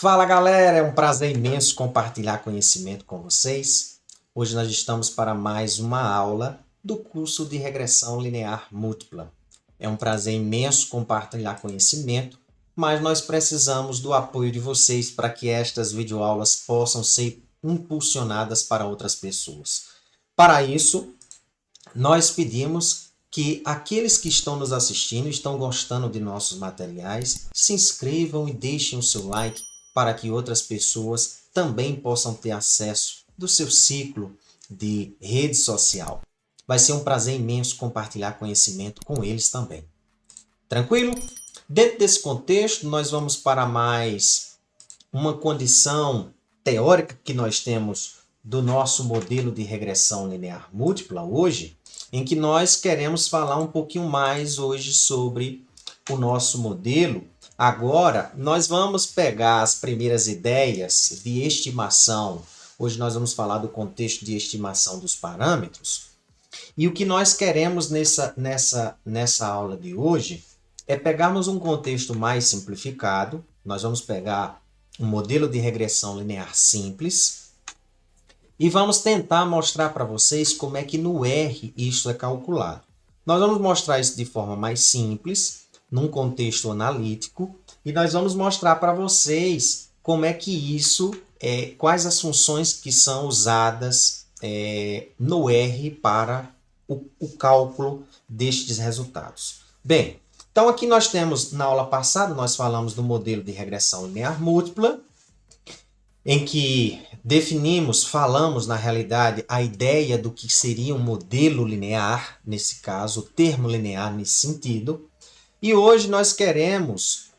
Fala galera, é um prazer imenso compartilhar conhecimento com vocês. Hoje nós estamos para mais uma aula do curso de regressão linear múltipla. É um prazer imenso compartilhar conhecimento, mas nós precisamos do apoio de vocês para que estas videoaulas possam ser impulsionadas para outras pessoas. Para isso, nós pedimos que aqueles que estão nos assistindo, estão gostando de nossos materiais, se inscrevam e deixem o seu like para que outras pessoas também possam ter acesso do seu ciclo de rede social. Vai ser um prazer imenso compartilhar conhecimento com eles também. Tranquilo? Dentro desse contexto, nós vamos para mais uma condição teórica que nós temos do nosso modelo de regressão linear múltipla hoje, em que nós queremos falar um pouquinho mais hoje sobre o nosso modelo. Agora, nós vamos pegar as primeiras ideias de estimação. Hoje nós vamos falar do contexto de estimação dos parâmetros. E o que nós queremos nessa aula de hoje é pegarmos um contexto mais simplificado. Nós vamos pegar um modelo de regressão linear simples e vamos tentar mostrar para vocês como é que no R isso é calculado. Nós vamos mostrar isso de forma mais simples, num contexto analítico, e nós vamos mostrar para vocês como é que isso, quais as funções que são usadas no R para o cálculo destes resultados. Bem, então aqui nós temos, na aula passada, nós falamos do modelo de regressão linear múltipla, em que falamos na realidade a ideia do que seria um modelo linear, nesse caso, o termo linear nesse sentido. E hoje nós queremos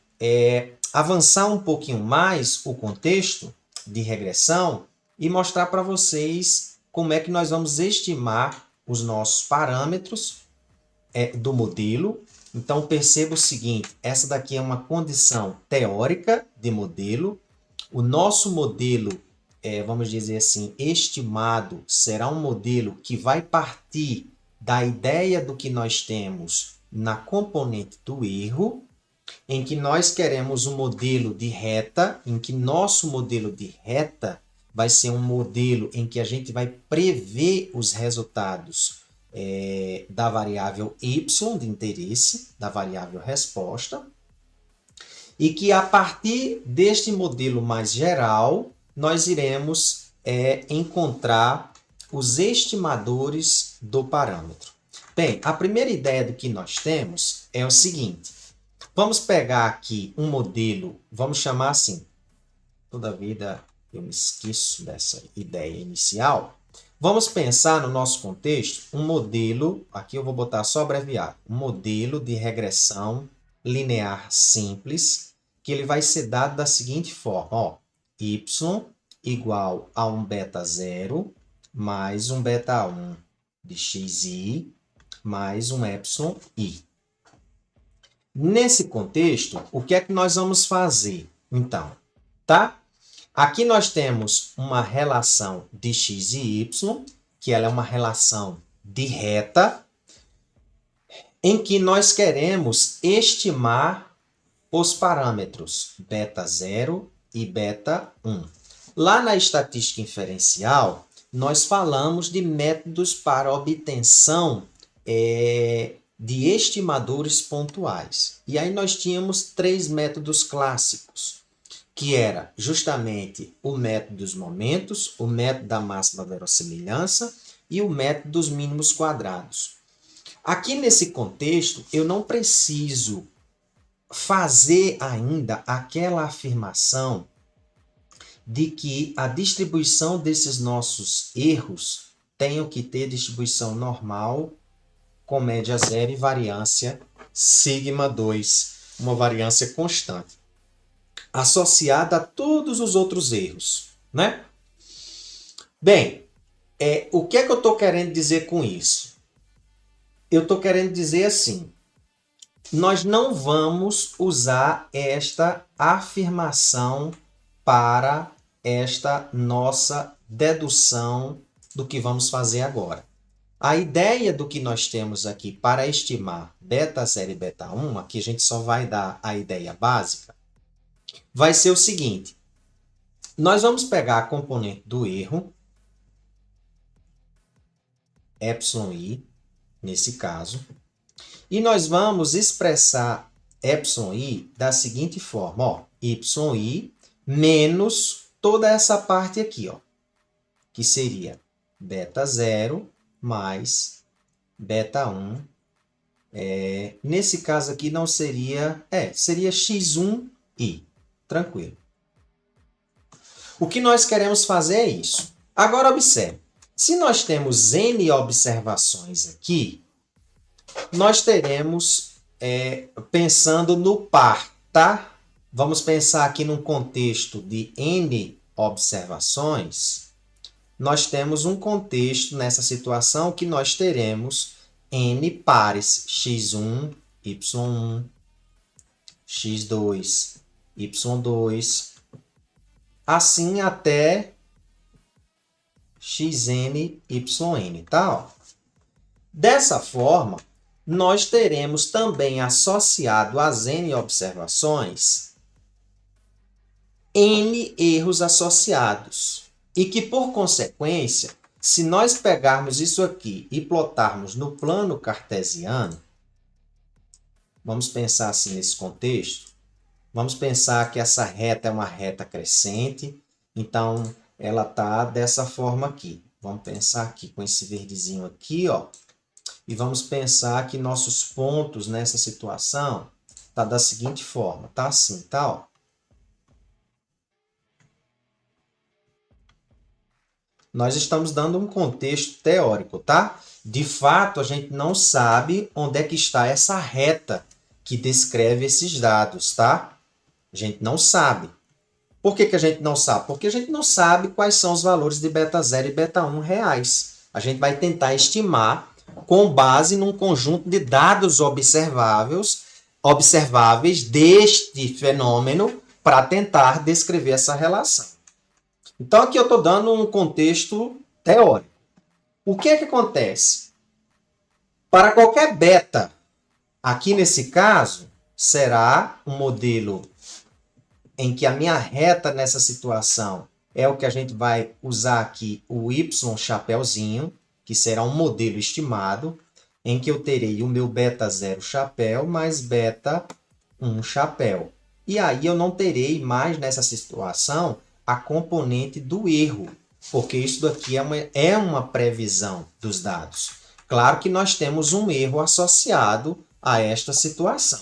avançar um pouquinho mais o contexto de regressão e mostrar para vocês como é que nós vamos estimar os nossos parâmetros do modelo. Então perceba o seguinte, essa daqui é uma condição teórica de modelo. O nosso modelo, vamos dizer assim, estimado, será um modelo que vai partir da ideia do que nós temos na componente do erro, em que nós queremos um modelo de reta, em que nosso modelo de reta vai ser um modelo em que a gente vai prever os resultados da variável y de interesse, da variável resposta, e que a partir deste modelo mais geral, nós iremos encontrar os estimadores do parâmetro. Bem, a primeira ideia do que nós temos é o seguinte. Vamos pegar aqui um modelo, vamos chamar assim, toda vida eu me esqueço dessa ideia inicial. Vamos pensar no nosso contexto um modelo, aqui eu vou botar só abreviado, um modelo de regressão linear simples, que ele vai ser dado da seguinte forma, ó, y igual a um beta 0 mais um beta 1 de xi mais um epsilon i. Nesse contexto, o que é que nós vamos fazer? Então, tá? Aqui nós temos uma relação de x e y, que ela é uma relação de reta, em que nós queremos estimar os parâmetros beta 0 e beta 1. Lá na estatística inferencial, nós falamos de métodos para obtenção de estimadores pontuais. E aí nós tínhamos 3 métodos clássicos, que era justamente o método dos momentos, o método da máxima verossimilhança e o método dos mínimos quadrados. Aqui nesse contexto, eu não preciso fazer ainda aquela afirmação de que a distribuição desses nossos erros tenham que ter distribuição normal com média zero e variância sigma 2, uma variância constante, associada a todos os outros erros, né? Bem, o que é que eu estou querendo dizer com isso? Eu estou querendo dizer assim, nós não vamos usar esta afirmação para esta nossa dedução do que vamos fazer agora. A ideia do que nós temos aqui para estimar beta 0 e beta 1, aqui a gente só vai dar a ideia básica, vai ser o seguinte. Nós vamos pegar a componente do erro, εi, nesse caso, e nós vamos expressar εi da seguinte forma, ó, yi menos toda essa parte aqui, ó, que seria beta 0 mais beta 1. Nesse caso aqui não seria, seria x1i, tranquilo. O que nós queremos fazer é isso. Agora observe, se nós temos n observações aqui, nós teremos, pensando no par, tá? Vamos pensar aqui num contexto de n observações. Nós temos um contexto nessa situação que nós teremos n pares x1, y1, x2, y2, assim até xn, yn, tá? Ó. Dessa forma, nós teremos também associado às n observações n erros associados. E que, por consequência, se nós pegarmos isso aqui e plotarmos no plano cartesiano, vamos pensar assim nesse contexto, vamos pensar que essa reta é uma reta crescente, então ela está dessa forma aqui. Vamos pensar aqui com esse verdezinho aqui, ó, e vamos pensar que nossos pontos nessa situação tá da seguinte forma, tá assim, tá, ó. Nós estamos dando um contexto teórico, tá? De fato, a gente não sabe onde é que está essa reta que descreve esses dados, tá? A gente não sabe. Por que a gente não sabe? Porque a gente não sabe quais são os valores de beta 0 e beta 1 reais. A gente vai tentar estimar com base num conjunto de dados observáveis deste fenômeno para tentar descrever essa relação. Então, aqui eu estou dando um contexto teórico. O que é que acontece? Para qualquer beta, aqui nesse caso, será um modelo em que a minha reta nessa situação é o que a gente vai usar aqui, o y chapéuzinho, que será um modelo estimado, em que eu terei o meu beta 0 chapéu mais beta 1 chapéu. E aí eu não terei mais nessa situação a componente do erro, porque isso daqui é uma previsão dos dados. Claro que nós temos um erro associado a esta situação,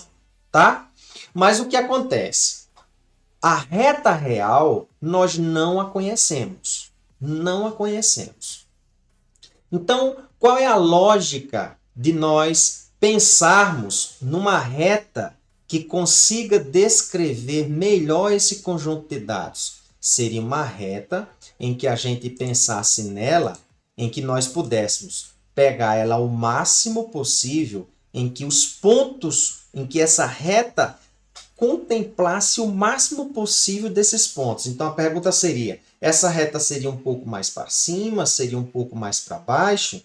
tá? Mas o que acontece? A reta real, nós não a conhecemos. Não a conhecemos. Então, qual é a lógica de nós pensarmos numa reta que consiga descrever melhor esse conjunto de dados? Seria uma reta em que a gente pensasse nela, em que nós pudéssemos pegar ela o máximo possível, em que os pontos, em que essa reta contemplasse o máximo possível desses pontos. Então a pergunta seria, essa reta seria um pouco mais para cima, seria um pouco mais para baixo?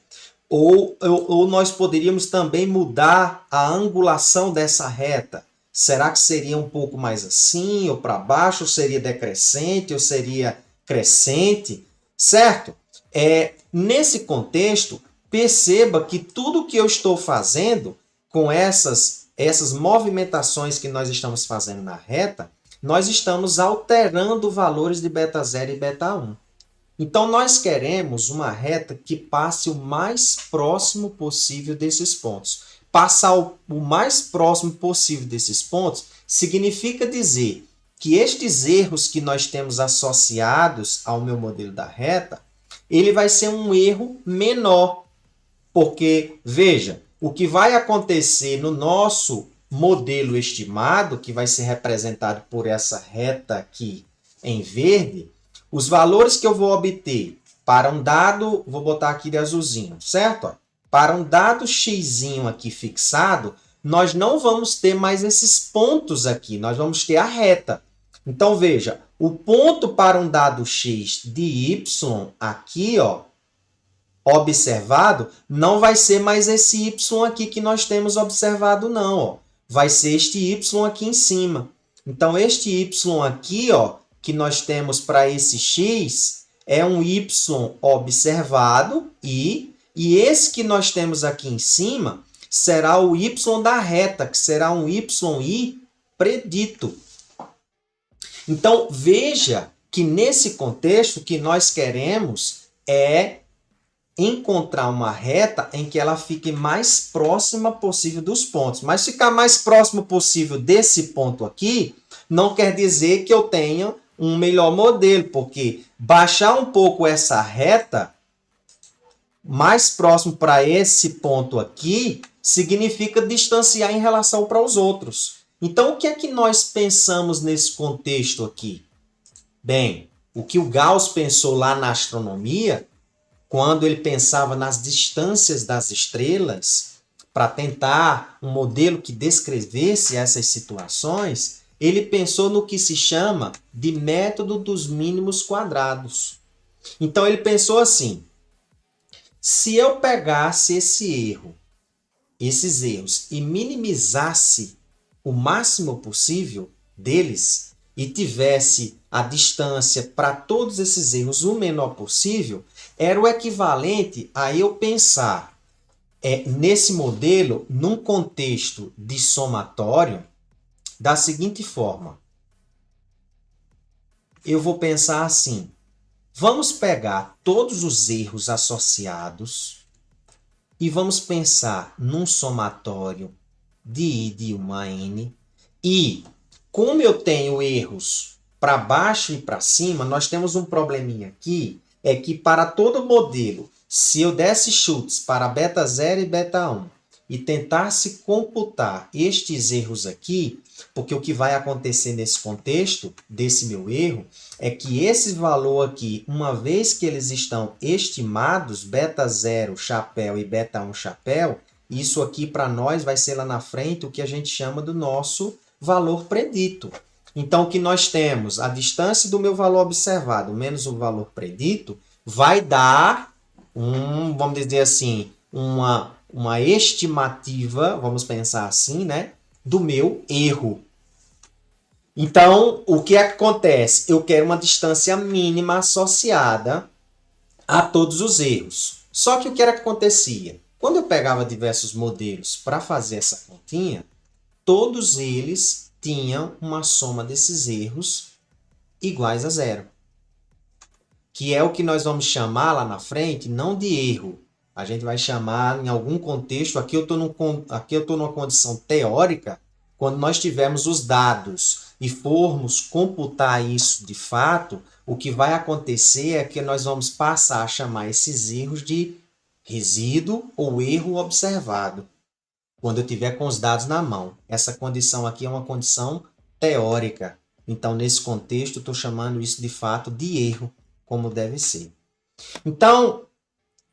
Ou nós poderíamos também mudar a angulação dessa reta? Será que seria um pouco mais assim, ou para baixo, ou seria decrescente, ou seria crescente? Certo? Nesse contexto, perceba que tudo que eu estou fazendo com essas movimentações que nós estamos fazendo na reta, nós estamos alterando valores de beta 0 e beta 1. Então, nós queremos uma reta que passe o mais próximo possível desses pontos. Passar o mais próximo possível desses pontos significa dizer que estes erros que nós temos associados ao meu modelo da reta, ele vai ser um erro menor. Porque, veja, o que vai acontecer no nosso modelo estimado, que vai ser representado por essa reta aqui em verde, os valores que eu vou obter para um dado, vou botar aqui de azulzinho, certo? Para um dado x aqui fixado, nós não vamos ter mais esses pontos aqui, nós vamos ter a reta. Então, veja, o ponto para um dado x de y aqui, ó, observado, não vai ser mais esse y aqui que nós temos observado, não. Ó. Vai ser este y aqui em cima. Então, este y aqui, ó, que nós temos para esse x é um y observado, e esse que nós temos aqui em cima será o y da reta, que será um yi predito. Então, veja que nesse contexto, o que nós queremos é encontrar uma reta em que ela fique mais próxima possível dos pontos. Mas ficar mais próximo possível desse ponto aqui não quer dizer que eu tenha um melhor modelo, porque baixar um pouco essa reta mais próximo para esse ponto aqui significa distanciar em relação para os outros. Então, o que é que nós pensamos nesse contexto aqui? Bem, o que o Gauss pensou lá na astronomia, quando ele pensava nas distâncias das estrelas, para tentar um modelo que descrevesse essas situações, ele pensou no que se chama de método dos mínimos quadrados. Então, ele pensou assim: se eu pegasse esses erros, e minimizasse o máximo possível deles, e tivesse a distância para todos esses erros o menor possível, era o equivalente a eu pensar nesse modelo, num contexto de somatório, da seguinte forma. Eu vou pensar assim: vamos pegar todos os erros associados e vamos pensar num somatório de I de 1 a N. E, como eu tenho erros para baixo e para cima, nós temos um probleminha aqui, é que para todo modelo, se eu desse chutes para beta 0 e beta 1 e tentasse computar estes erros aqui, porque o que vai acontecer nesse contexto desse meu erro é que esse valor aqui, uma vez que eles estão estimados, beta 0 chapéu e beta 1 chapéu, isso aqui para nós vai ser lá na frente o que a gente chama do nosso valor predito. Então, o que nós temos? A distância do meu valor observado menos o valor predito vai dar vamos dizer assim, uma estimativa, vamos pensar assim, né, do meu erro. Então, o que acontece? Eu quero uma distância mínima associada a todos os erros. Só que o que era que acontecia? Quando eu pegava diversos modelos para fazer essa continha, todos eles tinham uma soma desses erros iguais a zero. Que é o que nós vamos chamar lá na frente, não de erro. A gente vai chamar em algum contexto, aqui eu estou numa condição teórica, quando nós tivermos os dados e formos computar isso de fato, o que vai acontecer é que nós vamos passar a chamar esses erros de resíduo ou erro observado, quando eu tiver com os dados na mão. Essa condição aqui é uma condição teórica. Então, nesse contexto, eu estou chamando isso de fato de erro, como deve ser. Então,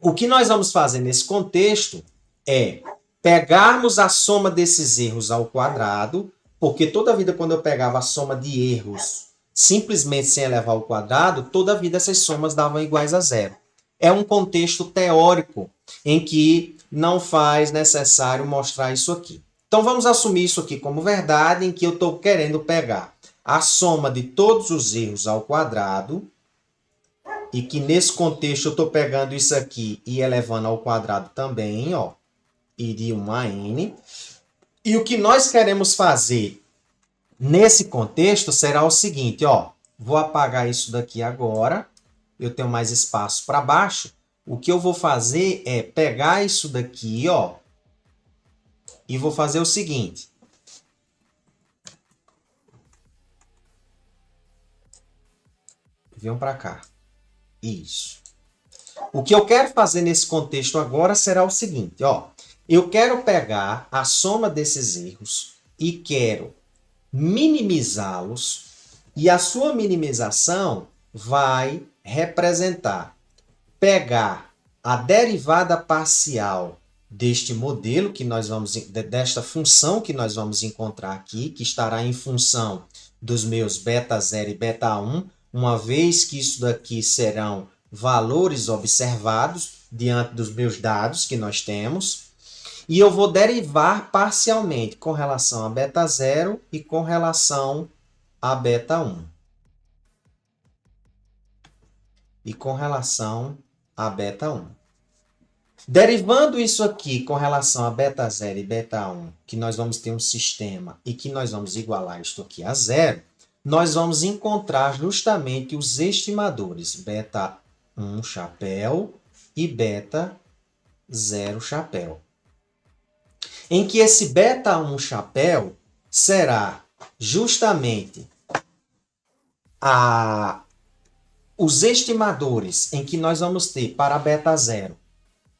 o que nós vamos fazer nesse contexto é pegarmos a soma desses erros ao quadrado, porque toda vida quando eu pegava a soma de erros simplesmente sem elevar ao quadrado, toda vida essas somas davam iguais a zero. É um contexto teórico em que não faz necessário mostrar isso aqui. Então vamos assumir isso aqui como verdade, em que eu estou querendo pegar a soma de todos os erros ao quadrado, e que nesse contexto eu estou pegando isso aqui e elevando ao quadrado também, ó, I de 1 a N. E o que nós queremos fazer nesse contexto será o seguinte, ó, vou apagar isso daqui agora, eu tenho mais espaço para baixo. O que eu vou fazer é pegar isso daqui, ó, e vou fazer o seguinte. Venham para cá. Isso. O que eu quero fazer nesse contexto agora será o seguinte, ó. Eu quero pegar a soma desses erros e quero minimizá-los, e a sua minimização vai representar pegar a derivada parcial deste modelo que nós vamos, desta função que nós vamos encontrar aqui, que estará em função dos meus beta 0 e beta 1, uma vez que isso daqui serão valores observados diante dos meus dados que nós temos, e eu vou derivar parcialmente com relação a beta 0 e com relação a beta 1. e com relação a beta 1. Derivando isso aqui com relação a beta 0 e beta 1, que nós vamos ter um sistema e que nós vamos igualar isto aqui a zero, nós vamos encontrar justamente os estimadores beta 1 chapéu e beta 0 chapéu. Em que esse beta 1 chapéu será justamente os estimadores em que nós vamos ter para beta 0.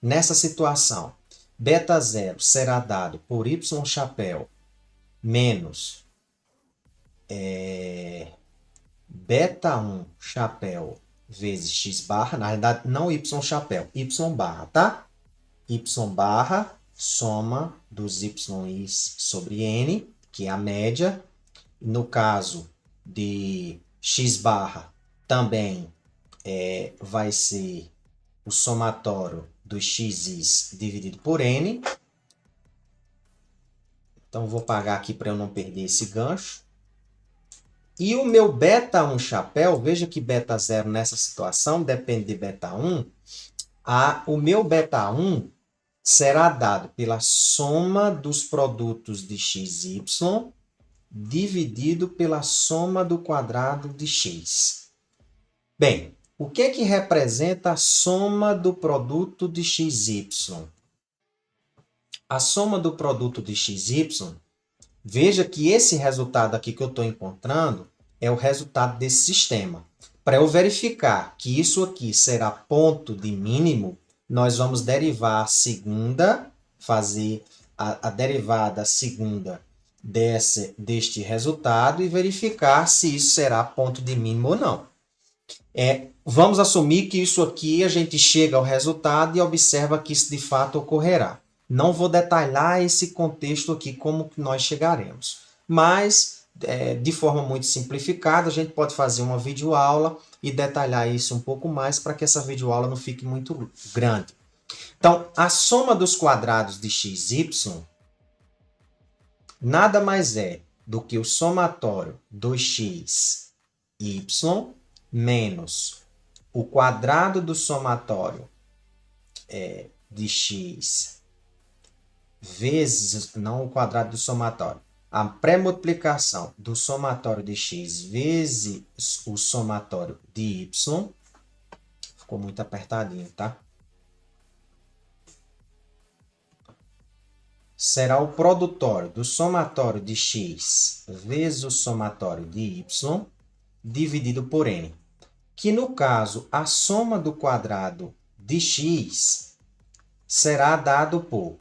Nessa situação, beta 0 será dado por y chapéu menos beta 1 chapéu vezes x barra, na realidade não y chapéu, y barra, tá? Y barra, soma dos y's sobre n, que é a média. No caso de x barra, também vai ser o somatório dos x's dividido por n. Então, vou pagar aqui para eu não perder esse gancho. E o meu beta 1 chapéu, veja que beta 0 nessa situação depende de beta 1. O meu beta 1 será dado pela soma dos produtos de x e y dividido pela soma do quadrado de x. Bem, o que representa a soma do produto de x e y? A soma do produto de x e y, veja que esse resultado aqui que eu estou encontrando é o resultado desse sistema. Para eu verificar que isso aqui será ponto de mínimo, nós vamos derivar a segunda, fazer a derivada segunda deste resultado e verificar se isso será ponto de mínimo ou não. Vamos assumir que isso aqui a gente chega ao resultado e observa que isso de fato ocorrerá. Não vou detalhar esse contexto aqui como que nós chegaremos, mas de forma muito simplificada a gente pode fazer uma videoaula e detalhar isso um pouco mais para que essa videoaula não fique muito grande. Então, a soma dos quadrados de x e y nada mais é do que o somatório dos x e y menos o quadrado do somatório de x vezes, não o quadrado do somatório, a pré-multiplicação do somatório de x vezes o somatório de y. Ficou muito apertadinho, tá? Será o produtório do somatório de x vezes o somatório de y dividido por n. Que no caso, a soma do quadrado de x será dado por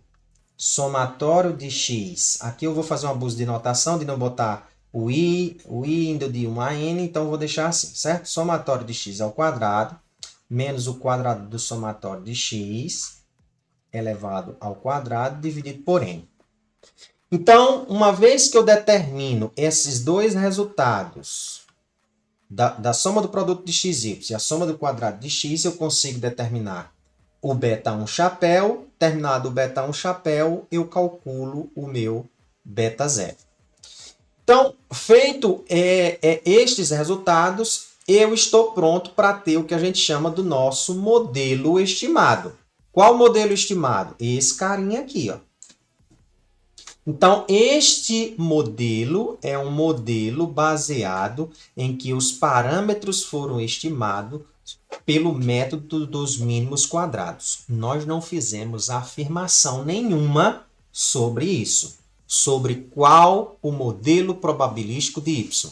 somatório de x. Aqui eu vou fazer um abuso de notação, de não botar o i indo de 1 a n, então eu vou deixar assim, certo? Somatório de x ao quadrado, menos o quadrado do somatório de x, elevado ao quadrado, dividido por n. Então, uma vez que eu determino esses dois resultados, da soma do produto de x e y e a soma do quadrado de x, eu consigo determinar o beta 1 chapéu. Terminado o beta 1 chapéu, eu calculo o meu beta 0. Então, feito estes resultados, eu estou pronto para ter o que a gente chama do nosso modelo estimado. Qual modelo estimado? Esse carinha aqui, ó. Então, este modelo é um modelo baseado em que os parâmetros foram estimados pelo método dos mínimos quadrados. Nós não fizemos afirmação nenhuma sobre isso, sobre qual o modelo probabilístico de y.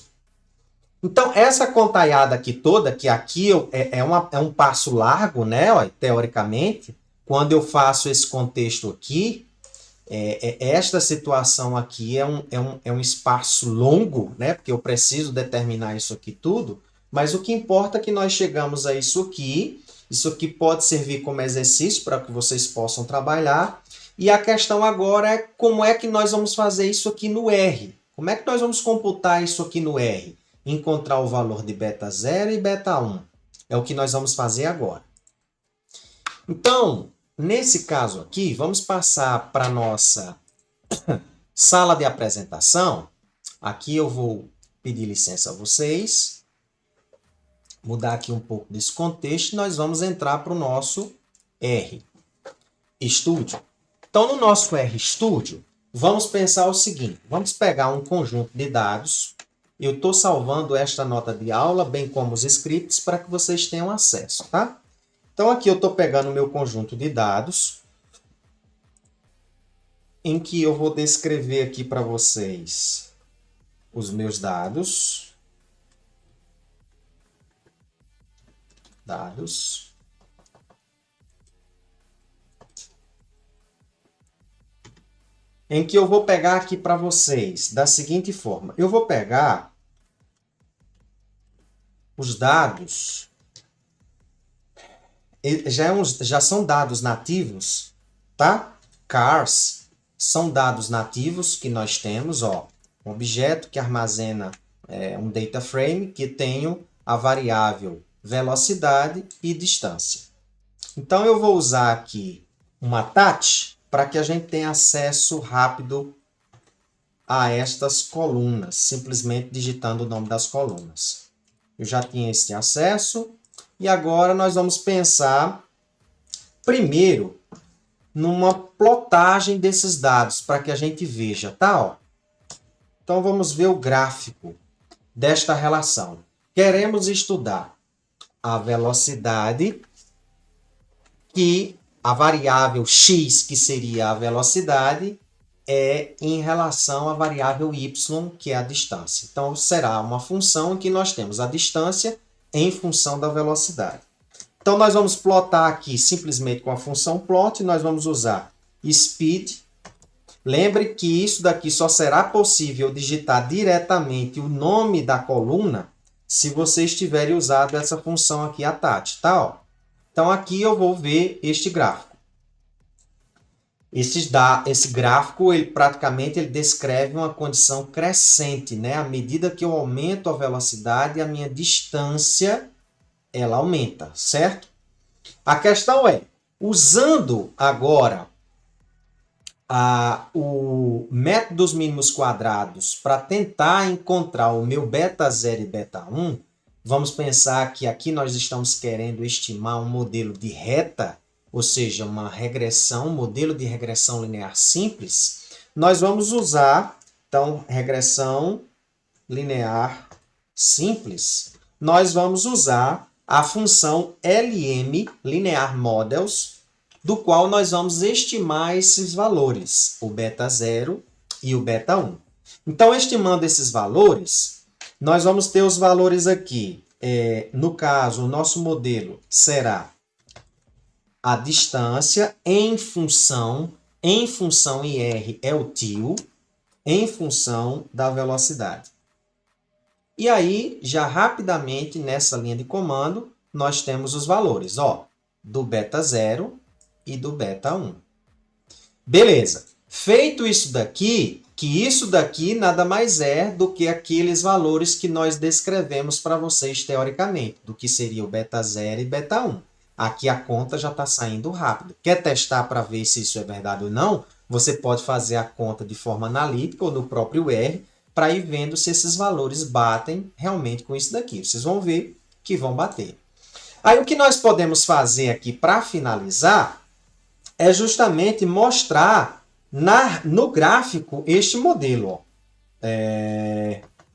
Então, essa contaiada aqui toda, que aqui é um passo largo, né, ó, teoricamente, quando eu faço esse contexto aqui, esta situação aqui é um espaço longo, né? Porque eu preciso determinar isso aqui tudo, mas o que importa é que nós chegamos a isso aqui pode servir como exercício para que vocês possam trabalhar, e a questão agora é como é que nós vamos fazer isso aqui no R. Como é que nós vamos computar isso aqui no R? Encontrar o valor de beta 0 e beta 1. É o que nós vamos fazer agora. Então, nesse caso aqui, vamos passar para a nossa sala de apresentação. Aqui eu vou pedir licença a vocês. mudar aqui um pouco desse contexto, nós vamos entrar para o nosso RStudio. Então, no nosso RStudio, vamos pensar o seguinte, vamos pegar um conjunto de dados. Eu estou salvando esta nota de aula, bem como os scripts, para que vocês tenham acesso, tá? Então, aqui eu estou pegando o meu conjunto de dados, em que eu vou descrever aqui para vocês os meus dados. Em que eu vou pegar aqui para vocês da seguinte forma. Eu vou pegar os dados, já são dados nativos, tá? Cars são dados nativos que nós temos, ó, um objeto que armazena um data frame que tem a variável velocidade e distância. Então, eu vou usar aqui uma touch para que a gente tenha acesso rápido a estas colunas, simplesmente digitando o nome das colunas. Eu já tinha esse acesso e agora nós vamos pensar primeiro numa plotagem desses dados para que a gente veja, tá? Ó. Então, vamos ver o gráfico desta relação. Queremos estudar a velocidade, que a variável x, que seria a velocidade, é em relação à variável y, que é a distância. Então, será uma função em que nós temos a distância em função da velocidade. Então, nós vamos plotar aqui simplesmente com a função plot, nós vamos usar speed. Lembre que isso daqui só será possível digitar diretamente o nome da coluna se vocês tiverem usado essa função aqui, a TAT, tá? Ó. Então, aqui eu vou ver este gráfico. Esse gráfico, ele praticamente descreve uma condição crescente, né? À medida que eu aumento a velocidade, a minha distância, ela aumenta, certo? A questão é, usando agora o método dos mínimos quadrados para tentar encontrar o meu beta 0 e beta 1, vamos pensar que aqui nós estamos querendo estimar um modelo de reta, ou seja, uma regressão, um modelo de regressão linear simples. Nós vamos usar, então, regressão linear simples. Nós vamos usar a função LM, Linear Models, do qual nós vamos estimar esses valores, o beta 0 e o beta 1. Então, estimando esses valores, nós vamos ter os valores aqui. No caso, o nosso modelo será a distância em função IR é o tio, em função da velocidade. E aí, já rapidamente, nessa linha de comando, nós temos os valores, ó, do beta 0 e do beta 1. Beleza. Feito isso daqui, que isso daqui nada mais é do que aqueles valores que nós descrevemos para vocês teoricamente, do que seria o beta 0 e beta 1. Aqui a conta já está saindo rápido. Quer testar para ver se isso é verdade ou não? Você pode fazer a conta de forma analítica ou no próprio R para ir vendo se esses valores batem realmente com isso daqui. Vocês vão ver que vão bater. Aí o que nós podemos fazer aqui para finalizar é justamente mostrar no gráfico este modelo. Ó.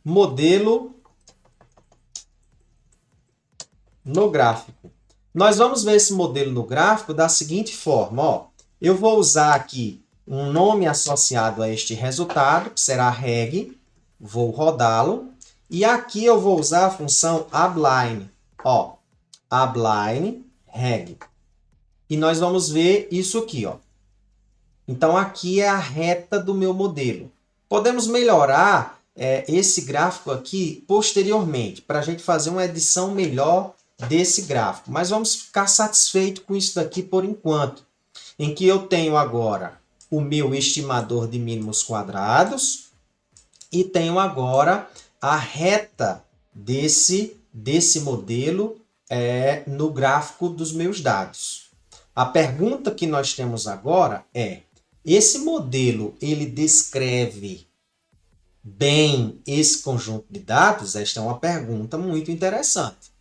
Modelo no gráfico. Nós vamos ver esse modelo no gráfico da seguinte forma. Ó. Eu vou usar aqui um nome associado a este resultado, que será reg. Vou rodá-lo. E aqui eu vou usar a função abline. Ó, abline reg. E nós vamos ver isso aqui. Ó. Então, aqui é a reta do meu modelo. Podemos melhorar esse gráfico aqui posteriormente, para a gente fazer uma edição melhor desse gráfico. Mas vamos ficar satisfeitos com isso daqui por enquanto, em que eu tenho agora o meu estimador de mínimos quadrados e tenho agora a reta desse modelo no gráfico dos meus dados. A pergunta que nós temos agora é: esse modelo ele descreve bem esse conjunto de dados? Esta é uma pergunta muito interessante.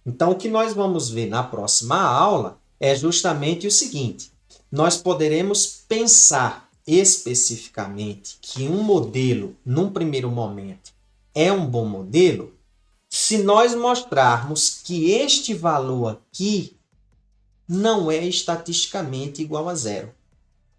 Então, o que nós vamos ver na próxima aula é justamente o seguinte: nós poderemos pensar especificamente que um modelo, num primeiro momento, é um bom modelo se nós mostrarmos que este valor aqui não é estatisticamente igual a zero.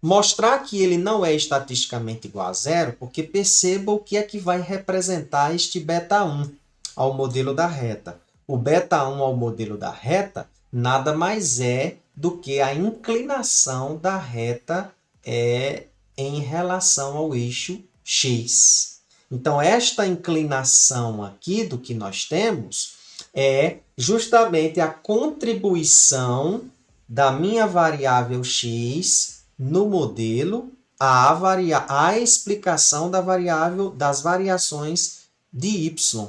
Mostrar que ele não é estatisticamente igual a zero, porque perceba o que é que vai representar este beta1 ao modelo da reta. O beta1 ao modelo da reta nada mais é do que a inclinação da reta em relação ao eixo x. Então, esta inclinação aqui do que nós temos é justamente a contribuição da minha variável x no modelo a explicação das variações de y.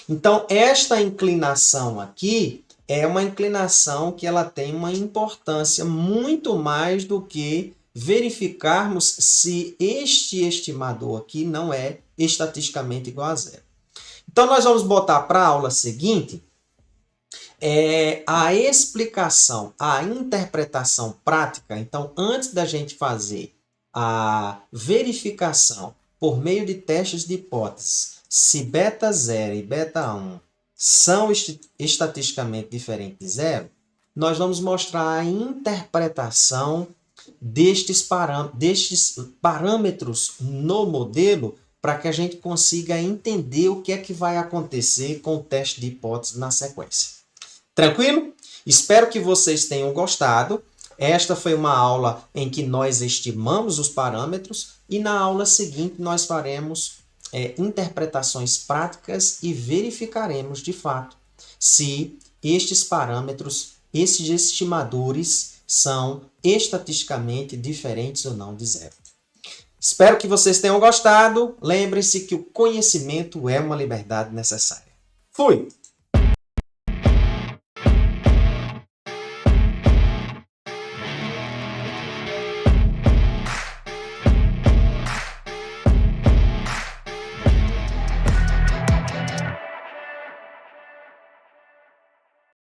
Então, esta inclinação aqui é uma inclinação que ela tem uma importância muito mais do que verificarmos se este estimador aqui não é estatisticamente igual a zero. Então, nós vamos botar para a aula seguinte a explicação, a interpretação prática. Então, antes da gente fazer a verificação por meio de testes de hipóteses, se beta 0 e beta 1 são estatisticamente diferentes de zero, nós vamos mostrar a interpretação destes parâmetros no modelo para que a gente consiga entender o que é que vai acontecer com o teste de hipótese na sequência. Tranquilo? Espero que vocês tenham gostado. Esta foi uma aula em que nós estimamos os parâmetros e na aula seguinte nós faremos interpretações práticas e verificaremos de fato se estes parâmetros, esses estimadores são estatisticamente diferentes ou não de zero. Espero que vocês tenham gostado. Lembre-se que o conhecimento é uma liberdade necessária. Fui!